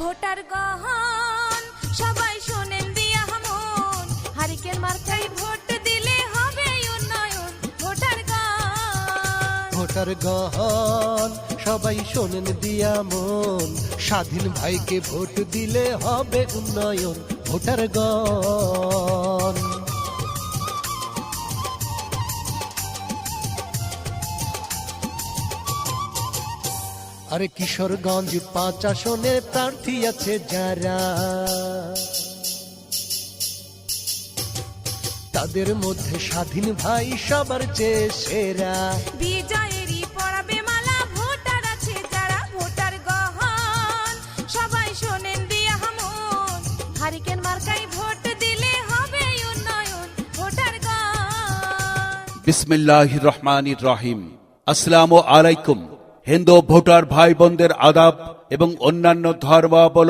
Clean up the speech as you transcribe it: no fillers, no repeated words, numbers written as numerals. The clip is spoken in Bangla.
ভোটার গহন সবাই শোনেন দিয়া মন, হারিকেন মার্কায় ভোট দিলে হবে উন্নয়ন। ভোটার গহন, ভোটার গহন সবাই শোনেন দিয়া মন, স্বাধীন ভাইকে ভোট দিলে হবে উন্নয়ন। ভোটার গহন। আরে কিশোরগঞ্জ 5 আসনে প্রার্থী আছে যারা, তাদের মধ্যে স্বাধীন ভাই সবার চেয়ে সেরা। বিজয়েরই পড়াবে মালা ভোটার আছে যারা। ভোটার গহন সবাই শোনেন দিয়া মন, হারিকেন মার্কায় ভোট দিলে হবে উন্নয়ন। ভোটার গহন। বিসমিল্লাহির রহমানির রহিম। আসসালামু আলাইকুম। হিন্দু ভোটার ভাই বোনদের আদাব এবং অন্যান্য ধর্মাবলম্বী